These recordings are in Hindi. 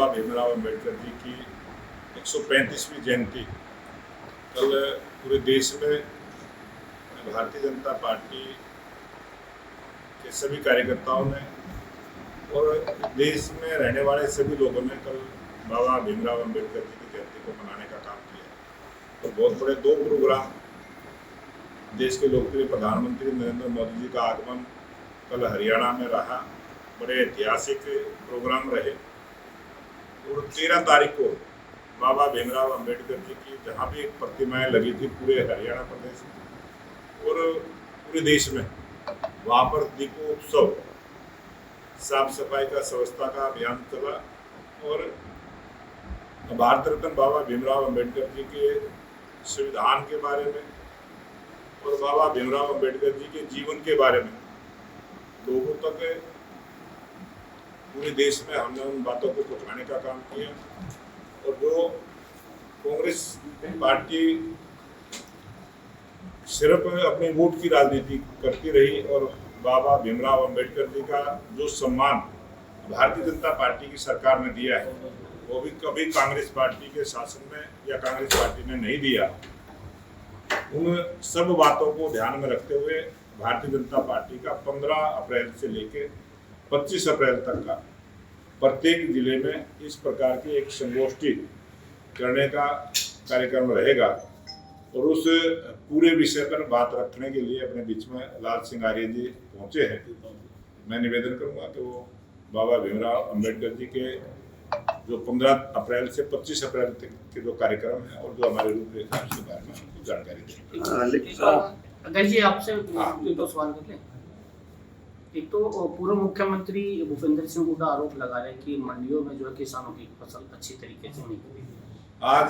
भीमराव अम्बेडकर जी की 135वीं जयंती कल पूरे देश में भारतीय जनता पार्टी के सभी कार्यकर्ताओं ने और देश में रहने वाले सभी लोगों ने कल बाबा भीमराव अम्बेडकर जी की जयंती को मनाने का काम किया। तो बहुत बड़े दो प्रोग्राम, देश के लोकप्रिय प्रधानमंत्री नरेंद्र मोदी जी का आगमन कल हरियाणा में रहा, बड़े ऐतिहासिक प्रोग्राम रहे। और 13 तारीख को बाबा भीमराव अम्बेडकर जी की जहाँ भी प्रतिमाएं लगी थी पूरे हरियाणा प्रदेश में और पूरे देश में, वहाँ पर दीपोत्सव, साफ सफाई का, स्वच्छता का अभियान चला और भारत रत्न बाबा भीमराव अम्बेडकर जी के संविधान के बारे में और बाबा भीमराव अम्बेडकर जी के जीवन के बारे में लोगों तक पूरे देश में हमने उन बातों को पहुंचाने का काम किया। और जो कांग्रेस पार्टी सिर्फ अपने वोट की राजनीति करती रही और बाबा भीमराव अम्बेडकर जी का जो सम्मान भारतीय जनता पार्टी की सरकार ने दिया है वो भी कभी कांग्रेस पार्टी के शासन में या कांग्रेस पार्टी ने नहीं दिया। उन सब बातों को ध्यान में रखते हुए भारतीय जनता पार्टी का 15 अप्रैल से लेकर 25 अप्रैल तक का प्रत्येक जिले में इस प्रकार की एक संगोष्ठी करने का कार्यक्रम रहेगा। और उस पूरे विषय पर बात रखने के लिए अपने बीच में लाल सिंह आर्य जी पहुंचे हैं। मैं निवेदन करूंगा कि वो बाबा भीमराव अम्बेडकर जी के जो 15 अप्रैल से 25 अप्रैल तक के जो कार्यक्रम है और जो हमारे रूपरेखा उसके बारे में हमको जानकारी दें। अगर जी आपसे दो सवाल कर लें। एक तो पूर्व मुख्यमंत्री भूपेंद्र सिंह हुड्डा आरोप लगा रहे हैं कि मंडियों में जो है किसानों की फसल अच्छी तरीके से नहीं हुई। आज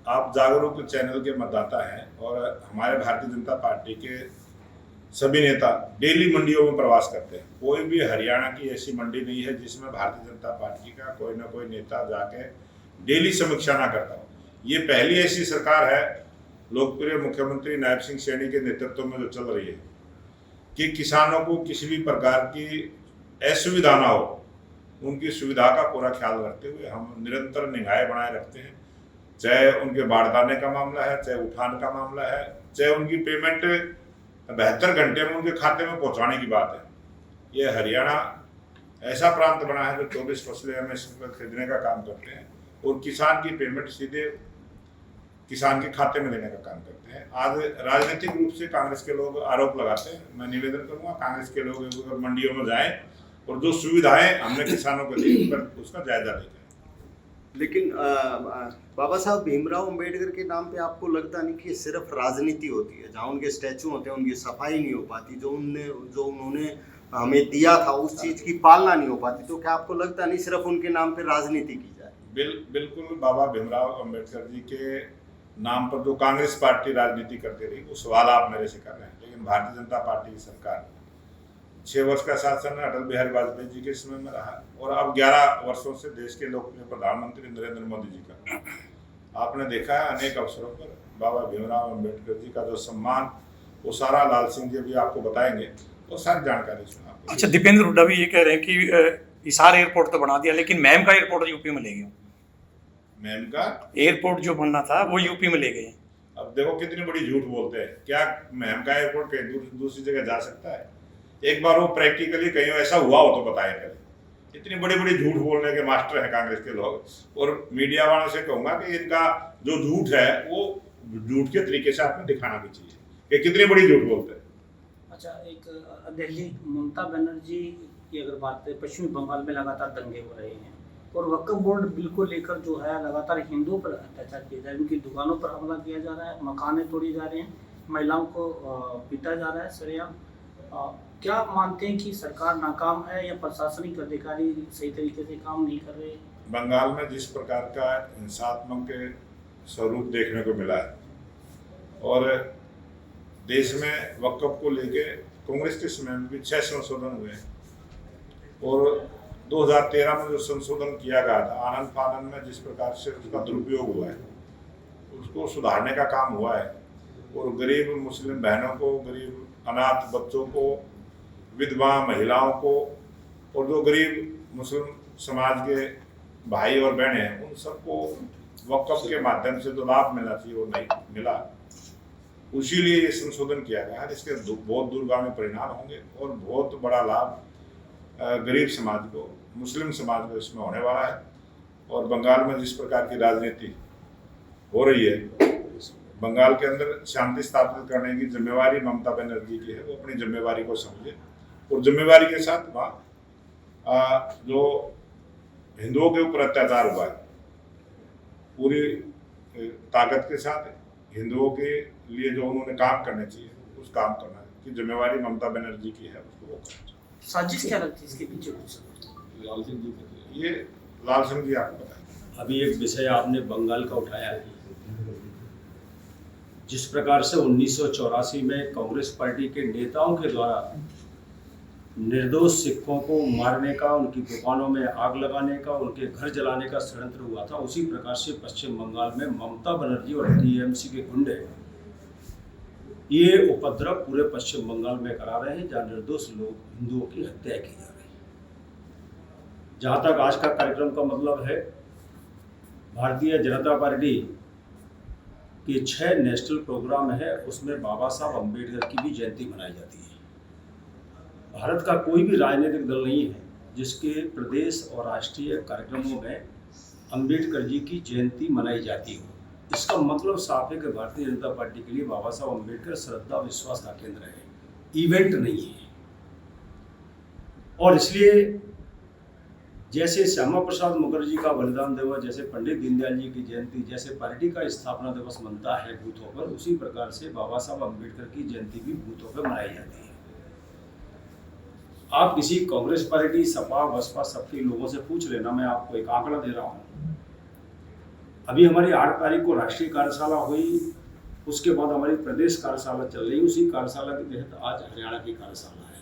आप जागरूक चैनल के मतदाता हैं और हमारे भारतीय जनता पार्टी के सभी नेता डेली मंडियों में प्रवास करते हैं। कोई भी हरियाणा की ऐसी मंडी नहीं है जिसमें भारतीय जनता पार्टी का कोई ना कोई नेता जाके डेली समीक्षा ना करता हो। ये पहली ऐसी सरकार है लोकप्रिय मुख्यमंत्री नायब सिंह सैनी के नेतृत्व में जो चल रही है कि किसानों को किसी भी प्रकार की असुविधा ना हो, उनकी सुविधा का पूरा ख्याल रखते हुए हम निरंतर निगाहें बनाए रखते हैं। चाहे उनके बाढ़ का मामला है, चाहे उठान का मामला है, चाहे उनकी पेमेंट 72 घंटे में उनके खाते में पहुंचाने की बात है। ये हरियाणा ऐसा प्रांत बना है जो 24 फसलें हमें खरीदने का काम करते हैं और किसान की पेमेंट सीधे किसान के खाते में देने का काम करते हैं। आज राजनीतिक रूप से कांग्रेस के लोग आरोप लगाते हैं। मैं निवेदन करूंगा कांग्रेस के लोग मंडियों में जाएं और जो सुविधाएं हमने किसानों को दी पर उसका जायजा लें। लेकिन बाबा साहब भीमराव अम्बेडकर के नाम पे आपको लगता नहीं कि सिर्फ राजनीति होती है? जहाँ उनके स्टैचू होते हैं उनकी सफाई नहीं हो पाती, जो उन्होंने हमें दिया था उस चीज की पालना नहीं हो पाती, तो क्या आपको लगता नहीं सिर्फ उनके नाम पे राजनीति की जाए? बिल्कुल बाबा भीमराव अम्बेडकर जी के नाम पर जो कांग्रेस पार्टी राजनीति करती रही वो सवाल आप मेरे से कर रहे हैं। लेकिन भारतीय जनता पार्टी की सरकार 6 वर्ष का शासन अटल बिहारी वाजपेयी जी के समय में रहा और अब 11 वर्षों से देश के लोकप्रिय प्रधानमंत्री नरेंद्र मोदी जी का आपने देखा है अनेक अवसरों पर बाबा भीमराव अम्बेडकर जी का जो सम्मान वो सारा लाल सिंह जी भी आपको बताएंगे और सारी जानकारी सुना। अच्छा, दीपेंद्र हुड्डा भी ये कह रहे हैं कि हिसार एयरपोर्ट तो बना दिया लेकिन मैम का एयरपोर्ट यूपी में ले गए। मैम का एयरपोर्ट जो बनना था वो यूपी में ले गए। अब देखो कितनी बड़ी झूठ बोलते हैं। क्या मैम का एयरपोर्ट कहीं दूसरी जगह जा सकता है? एक बार वो प्रैक्टिकली कहीं ऐसा हुआ हो तो बताएं पहले। इतनी बड़ी बड़ी झूठ बोलने के मास्टर हैं कांग्रेस के लोग। और मीडिया वालों से कहूंगा कि इनका जो झूठ है वो झूठ के तरीके से आपको दिखाना भी चाहिए कि कितनी बड़ी झूठ बोलते हैं। अच्छा, एक दिल्ली ममता बनर्जी की अगर बात करें, पश्चिमी बंगाल में लगातार दंगे हो रहे हैं और वक्फ बोर्ड बिल को लेकर जो है लगातार हिंदुओं पर अत्याचार किया जा रहा है, उनकी दुकानों पर हमला किया जा रहा है, मकाने तोड़ी जा रहे हैं, महिलाओं को पीटा जा रहा है सरेआम। क्या मानते हैं कि सरकार नाकाम है या प्रशासनिक अधिकारी सही तरीके से काम नहीं कर रहे? बंगाल में जिस प्रकार का हिंसात्मक स्वरूप देखने को मिला है और देश में वक्फ को लेके कांग्रेस के समय में भी 6 संशोधन हुए और 2013 में जो संशोधन किया गया था आनंद फानन में जिस प्रकार से उसका दुरुपयोग हुआ है उसको सुधारने का काम हुआ है। और गरीब मुस्लिम बहनों को, गरीब अनाथ बच्चों को, विधवा महिलाओं को और जो गरीब मुस्लिम समाज के भाई और बहनें हैं उन सबको वक्फ के माध्यम से जो लाभ मिलना चाहिए वो नहीं मिला। उसीलिए ये संशोधन किया गया है। इसके बहुत दूरगामी परिणाम होंगे और बहुत बड़ा लाभ गरीब समाज को, मुस्लिम समाज को इसमें होने वाला है। और बंगाल में जिस प्रकार की राजनीति हो रही है, बंगाल के अंदर शांति स्थापित करने की जिम्मेवारी ममता बनर्जी की है। वो अपनी जिम्मेवारी को समझे और जिम्मेवारी के साथ वहाँ जो हिंदुओं के ऊपर अत्याचार हुआ है पूरी ताकत के साथ हिंदुओं के लिए जो उन्होंने काम करने चाहिए उस काम करना की जिम्मेवारी ममता बनर्जी की है, उसको वो करना चाहिए। साजिश क्या लगती है इसके पीछे? लाल सिंह जी, ये लाल सिंह जी आपको बताएं। अभी एक विषय आपने बंगाल का उठाया है। जिस प्रकार से 1984 में कांग्रेस पार्टी के नेताओं के द्वारा निर्दोष सिखों को मारने का, उनकी दुकानों में आग लगाने का, उनके घर जलाने का षड्यंत्र हुआ था, उसी प्रकार से पश्चिम बंगाल में ममता बनर्जी और टीएमसी के गुंडे ये उपद्रव पूरे पश्चिम बंगाल में करा रहे हैं, जहाँ निर्दोष लोग हिंदुओं की हत्या की जा रही है। जहाँ तक आज का कार्यक्रम का मतलब है, भारतीय जनता पार्टी के 6 नेशनल प्रोग्राम है, उसमें बाबा साहब अम्बेडकर की भी जयंती मनाई जाती है। भारत का कोई भी राजनीतिक दल नहीं है जिसके प्रदेश और राष्ट्रीय कार्यक्रमों में अम्बेडकर जी की जयंती मनाई जाती हो। इसका मतलब साफ है कि भारतीय जनता पार्टी के लिए बाबा साहब अम्बेडकर श्रद्धा विश्वास का केंद्र है, इवेंट नहीं है। और इसलिए जैसे श्यामा प्रसाद मुखर्जी का बलिदान दिवस, जैसे पंडित दीनदयाल जी की जयंती, जैसे पार्टी का स्थापना दिवस मनता है बूथों पर, उसी प्रकार से बाबा साहब अम्बेडकर की जयंती भी बूथों पर मनाई जाती है। आप किसी कांग्रेस पार्टी, सपा, बसपा सबके लोगों से पूछ लेना, मैं आपको एक आंकड़ा दे रहा हूँ। अभी हमारी 8 तारीख को राष्ट्रीय कार्यशाला हुई, उसके बाद हमारी प्रदेश कार्यशाला चल रही, उसी कार्यशाला के तहत आज हरियाणा की कार्यशाला है।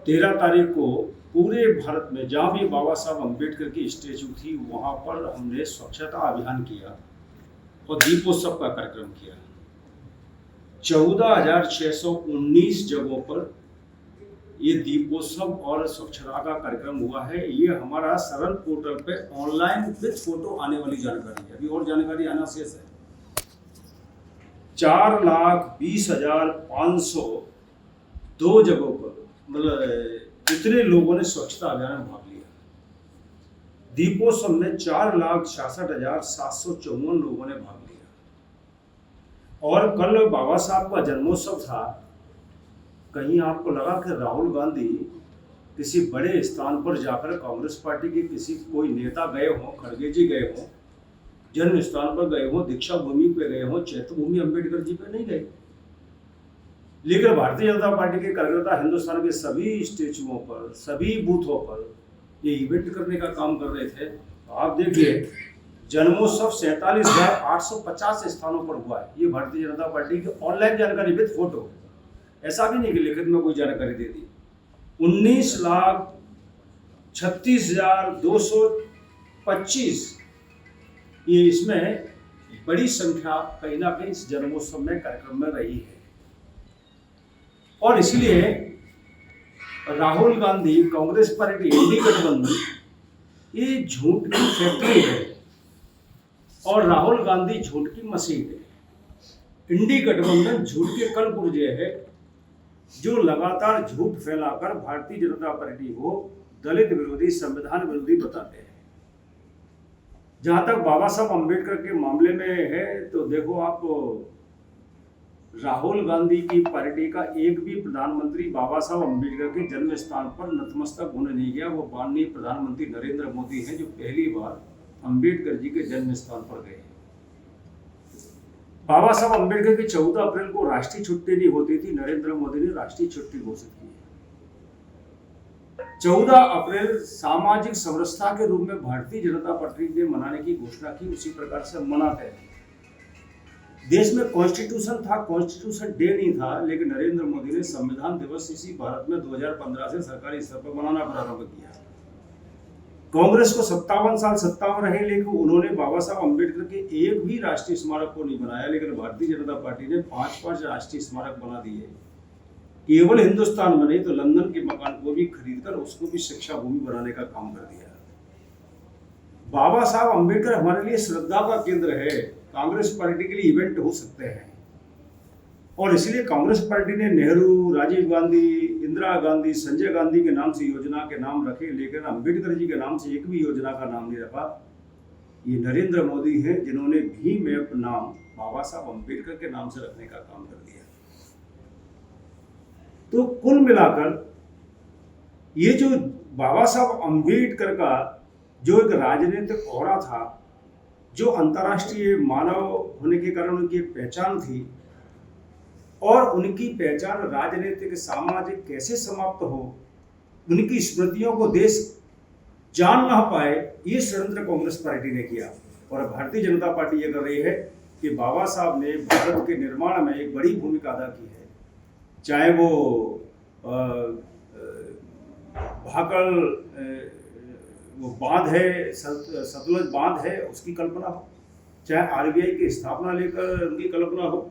13 तारीख को पूरे भारत में जहाँ भी बाबा साहब अम्बेडकर की स्टैचू थी वहाँ पर हमने स्वच्छता अभियान किया और दीपोत्सव का कार्यक्रम किया। 14,619 जगहों पर ये दीपोत्सव और स्वच्छता का कार्यक्रम हुआ है। ये हमारा सरल पोर्टल पे ऑनलाइन विद फोटो आने वाली जानकारी है, अभी और जानकारी आना शेष है। 4,20,502 जगहों पर, मतलब इतने लोगों ने स्वच्छता अभियान में भाग लिया। दीपोत्सव में 4,66,754 लोगों ने भाग लिया। और कल बाबा साहब का जन्मोत्सव था। कहीं आपको लगा कि राहुल गांधी किसी बड़े स्थान पर जाकर कांग्रेस पार्टी के किसी कोई नेता गए हों, खड़गे जी गए हों, जन्म स्थान पर गए हों, दीक्षा भूमि पे गए हों, चैत्य भूमि अम्बेडकर जी पे नहीं गए। लेकिन भारतीय जनता पार्टी के कार्यकर्ता हिंदुस्तान के सभी स्टेचुओं पर, सभी बूथों पर ये इवेंट करने का काम कर रहे थे। आप देखिए, जन्मोत्सव 47,850 स्थानों पर हुआ है। ये भारतीय जनता पार्टी की ऑनलाइन जानकारी विद फोटो, ऐसा भी नहीं कि लिखित में कोई जानकारी दे दी। 19,36,225 ये इसमें बड़ी संख्या कहीं ना कहीं इस जन्मोत्सव में कार्यक्रम में रही है। और इसलिए राहुल गांधी, कांग्रेस पार्टी, इंडी गठबंधन ये झूठ की फैक्ट्री है और राहुल गांधी झूठ की मशीन है। इंडी गठबंधन झूठ के कलपुर्जे है जो लगातार झूठ फैलाकर भारतीय जनता पार्टी को दलित विरोधी, संविधान विरोधी बताते हैं। जहां तक बाबा साहब अम्बेडकर के मामले में है तो देखो आप, राहुल गांधी की पार्टी का एक भी प्रधानमंत्री बाबा साहब अम्बेडकर के जन्म स्थान पर नतमस्तक होने नहीं गया। वो माननीय प्रधानमंत्री नरेंद्र मोदी हैं जो पहली बार अम्बेडकर जी के जन्म स्थान पर गए। बाबा साहब अम्बेडकर की 14 अप्रैल को राष्ट्रीय छुट्टी नहीं होती थी, नरेंद्र मोदी ने राष्ट्रीय छुट्टी घोषित की है। 14 अप्रैल सामाजिक समरसता के रूप में भारतीय जनता पार्टी ने मनाने की घोषणा की, उसी प्रकार से मनाते हैं। देश में कॉन्स्टिट्यूशन था, कॉन्स्टिट्यूशन डे नहीं था, लेकिन नरेंद्र मोदी ने संविधान दिवस इसी भारत में 2015 से सरकारी स्तर पर मनाना प्रारंभ किया। कांग्रेस को 57 साल सत्ता में रहे, लेकिन उन्होंने बाबा साहब अम्बेडकर के एक भी राष्ट्रीय स्मारक को नहीं बनाया। लेकिन भारतीय जनता पार्टी ने 5 राष्ट्रीय स्मारक बना दिए। केवल हिंदुस्तान में नहीं तो लंदन के मकान को भी खरीदकर उसको भी शिक्षा भूमि बनाने का काम कर दिया। बाबा साहब अम्बेडकर हमारे लिए श्रद्धा का केंद्र है। कांग्रेस पार्टी के लिए इवेंट हो सकते हैं और इसलिए कांग्रेस पार्टी ने नेहरू, राजीव गांधी, इंदिरा गांधी, संजय गांधी के नाम से योजना के नाम रखे, लेकिन अम्बेडकर जी के नाम से एक भी योजना का नाम नहीं रखा। ये नरेंद्र मोदी हैं जिन्होंने भीम ऐप नाम बाबा साहब अम्बेडकर के नाम से रखने का काम कर दिया। तो कुल मिलाकर ये जो बाबा साहब अम्बेडकर का जो एक राजनीतिक औरा था, जो अंतर्राष्ट्रीय मानव होने के कारण उनकी एक पहचान थी और उनकी पहचान राजनीतिक सामाजिक कैसे समाप्त हो, उनकी स्मृतियों को देश जान ना पाए, ये षड्यंत्र कांग्रेस पार्टी ने किया। और भारतीय जनता पार्टी ये कर रही है कि बाबा साहब ने भारत के निर्माण में एक बड़ी भूमिका अदा की है, चाहे वो भाकल वो बांध है, सतलुज बांध है, उसकी कल्पना हो, चाहे आरबीआई की स्थापना लेकर उनकी कल्पना हो,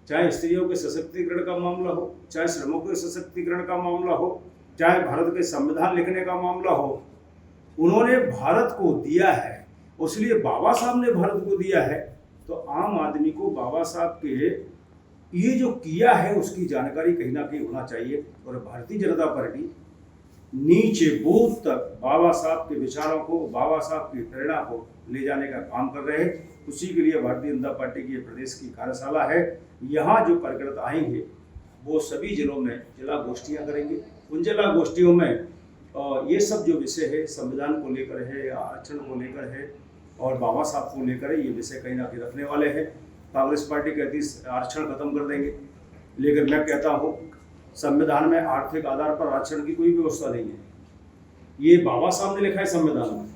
चाहे स्त्रियों के सशक्तिकरण का मामला हो, चाहे श्रमों के सशक्तिकरण का मामला हो, चाहे भारत के संविधान लिखने का मामला हो, उन्होंने भारत को दिया है। इसलिए बाबा साहब ने भारत को दिया है तो आम आदमी को बाबा साहब के ये जो किया है उसकी जानकारी कहीं ना कहीं होना चाहिए। और भारतीय जनता पार्टी नीचे बूथ तक बाबा साहब के विचारों को, बाबा साहब की प्रेरणा को ले जाने का काम कर रहे हैं। उसी के लिए भारतीय जनता पार्टी की प्रदेश की कार्यशाला है। यहाँ जो कार्यकर्ता आएंगे वो सभी जिलों में जिला गोष्ठियाँ करेंगे। उन जिला गोष्ठियों में ये सब जो विषय है संविधान को लेकर है, आरक्षण को लेकर है और बाबा साहब को लेकर है, ये विषय कहीं ना कहीं रखने वाले हैं। कांग्रेस पार्टी कहती आरक्षण खत्म कर देंगे, लेकिन मैं कहता हूँ संविधान में आर्थिक आधार पर आरक्षण की कोई व्यवस्था नहीं है। ये बाबा साहब ने लिखा है संविधान में।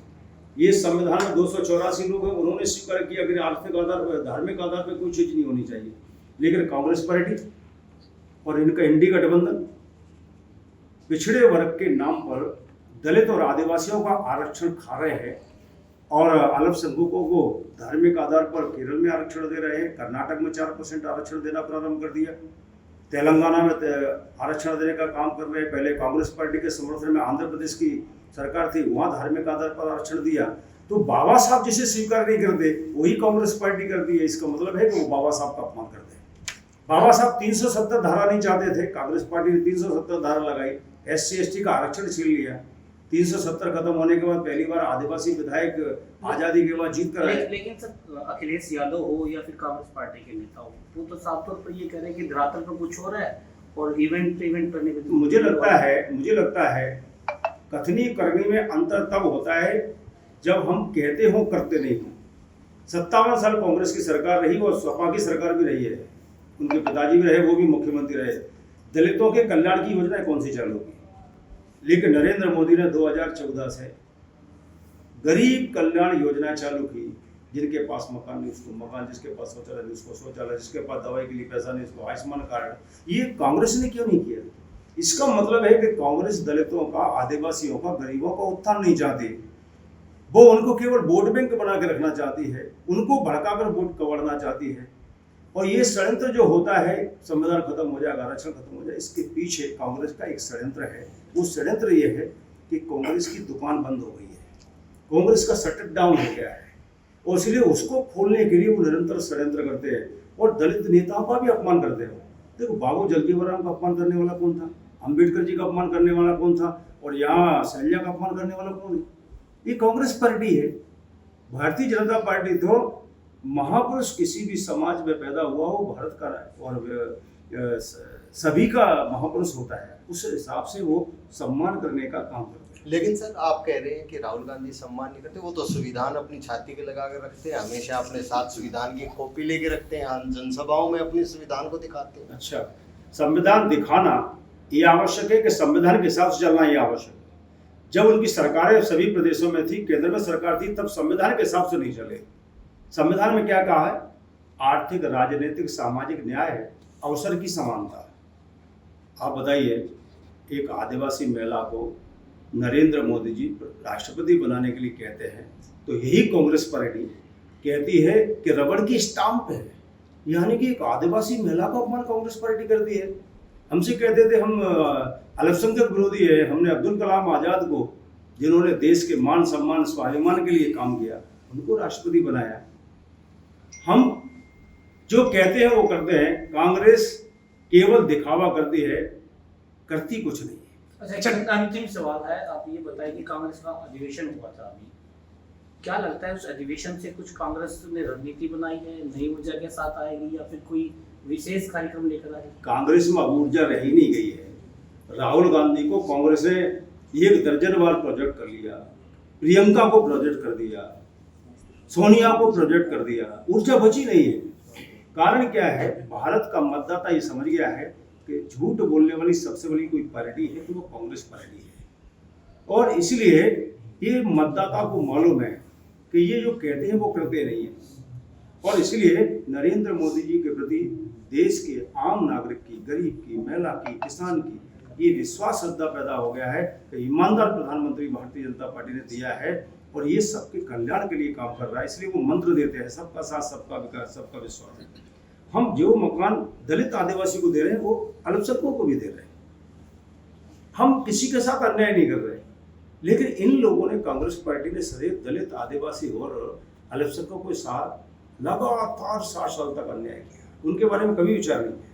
ये संविधान में 284 लोग हैं, उन्होंने स्वीकार किया कि आर्थिक आधार पर, धार्मिक आधार पर कोई चीज नहीं होनी चाहिए। लेकिन कांग्रेस पार्टी और इनका इंडी गठबंधन पिछड़े वर्ग के नाम पर दलित और आदिवासियों का आरक्षण खा रहे हैं और अल्पसंख्यकों को धार्मिक आधार पर केरल में आरक्षण दे रहे हैं, कर्नाटक में 4% आरक्षण देना प्रारंभ कर दिया, तेलंगाना में आरक्षण देने का काम कर रहे हैं। पहले कांग्रेस पार्टी के समर्थन में आंध्र प्रदेश की सरकार थी, वहाँ धार्मिक आधार पर आरक्षण दिया। तो बाबा साहब जिसे स्वीकार नहीं करते वही कांग्रेस पार्टी करती है। इसका मतलब है कि वो बाबा साहब का अपमान करते हैं। बाबा साहब 370 धारा नहीं चाहते थे, कांग्रेस पार्टी ने 370 धारा लगाई, SC/ST का आरक्षण छीन लिया। 370 खत्म होने के बाद पहली बार आदिवासी विधायक आजादी के बाद जीत कर आए। लेकिन सर अखिलेश यादव हो या फिर कांग्रेस पार्टी के नेता हो, वो तो साफ तौर पर ये कह रहे हैं कि धरातल पर कुछ हो रहा है और इवेंट करने में मुझे लगता है कथनी करनी में अंतर तब होता है जब हम कहते हो करते नहीं हो। 57 साल कांग्रेस की सरकार रही और सपा की सरकार भी रही है, उनके पिताजी भी रहे, वो भी मुख्यमंत्री रहे। दलितों के कल्याण की योजनाएं कौन सी चालू की? लेकिन नरेंद्र मोदी ने 2014 से गरीब कल्याण योजना चालू की। जिनके पास मकान नहीं उसको मकान, जिसके पास शौचालय नहीं उसको शौचालय, जिसके पास दवाई के लिए पैसा नहीं उसको आयुष्मान कार्ड। ये कांग्रेस ने क्यों नहीं किया? इसका मतलब है कि कांग्रेस दलितों का, आदिवासियों का, गरीबों का उत्थान नहीं चाहती। वो उनको केवल वोट बैंक बना के रखना चाहती है, उनको भड़काकर वोट कवड़ना चाहती है। और ये षड्यंत्र जो होता है, संविधान खत्म हो जाएगा, आरक्षण खत्म हो जाए, इसके पीछे कांग्रेस का एक षड्यंत्र है। वो षड्यंत्र ये है कि कांग्रेस की दुकान बंद हो गई है, कांग्रेस का शट डाउन हो गया है और इसलिए उसको खोलने के लिए वो निरंतर षड्यंत्र करते हैं और दलित नेताओं का भी अपमान करते हैं। देखो, बाबू जगजीवन राम का अपमान करने वाला कौन था? अम्बेडकर जी का अपमान करने वाला कौन था? और यहाँ शैलजा का अपमान करने वाला कौन है? ये कांग्रेस पार्टी है। भारतीय जनता पार्टी तो महापुरुष किसी भी समाज में पैदा हुआ हो, भारत का और सभी का महापुरुष होता है, उस हिसाब से वो सम्मान करने का काम करते हैं। लेकिन सर, आप कह रहे हैं कि राहुल गांधी सम्मान नहीं करते, वो तो संविधान अपनी छाती पे लगा कर रखते हैं, हमेशा अपने साथ संविधान की कॉपी लेके रखते हैं, जनसभाओं में अपने संविधान को दिखाते हैं। अच्छा, संविधान दिखाना ये आवश्यक है कि संविधान के हिसाब से चलना ये आवश्यक है। जब उनकी सरकारें सभी प्रदेशों में थी, केंद्र में सरकार थी, तब संविधान के हिसाब से नहीं चले। संविधान में क्या कहा है? आर्थिक, राजनीतिक, सामाजिक न्याय है, अवसर की समानता। आप बताइए, एक आदिवासी महिला को नरेंद्र मोदी जी राष्ट्रपति बनाने के लिए कहते हैं, तो यही कांग्रेस पार्टी कहती है कि रबड़ की स्टाम्प है, यानी कि एक आदिवासी महिला का अपमान कांग्रेस पार्टी करती है। हमसे कहते थे हम अल्पसंख्यक विरोधी है, हमने अब्दुल कलाम आज़ाद को जिन्होंने देश के मान सम्मान स्वाभिमान के लिए काम किया, उनको राष्ट्रपति बनाया। हम जो कहते हैं वो करते हैं। कांग्रेस केवल दिखावा करती है, करती कुछ नहीं है। अच्छा, एक अंतिम सवाल है, आप ये बताइए कि कांग्रेस का अधिवेशन हुआ था अभी, क्या लगता है उस अधिवेशन से कुछ कांग्रेस ने रणनीति बनाई है, नई ऊर्जा के साथ आएगी या फिर कोई विशेष कार्यक्रम लेकर आएगी? कांग्रेस में अब ऊर्जा रह ही नहीं गई है। राहुल गांधी को कांग्रेस ने 1 दर्जन बार प्रोजेक्ट कर लिया, प्रियंका को प्रोजेक्ट कर दिया, सोनिया को प्रोजेक्ट कर दिया, ऊर्जा बची नहीं है। कारण क्या है? भारत का मतदाता ये समझ गया है कि झूठ बोलने वाली सबसे बड़ी कोई पार्टी है तो वो कांग्रेस पार्टी है। और इसलिए ये मतदाता को मालूम है कि ये जो कहते हैं वो करते नहीं है। और इसलिए नरेंद्र मोदी जी के प्रति देश के आम नागरिक की, गरीब की, महिला की, किसान की ये विश्वास श्रद्धा पैदा हो गया है कि ईमानदार प्रधानमंत्री भारतीय जनता पार्टी ने दिया है और ये सबके कल्याण के लिए काम कर रहा है। इसलिए वो मंत्र देते हैं, सबका साथ, सबका विकास, सबका विश्वास। हम जो मकान दलित आदिवासी को दे रहे हैं वो अल्पसंख्यकों को भी दे रहे हैं। हम किसी के साथ अन्याय नहीं कर रहे, लेकिन इन लोगों ने, कांग्रेस पार्टी ने सदैव दलित आदिवासी और अल्पसंख्यकों के साथ लगातार 60 साल तक अन्याय किया। उनके बारे में कभी विचार नहीं किया।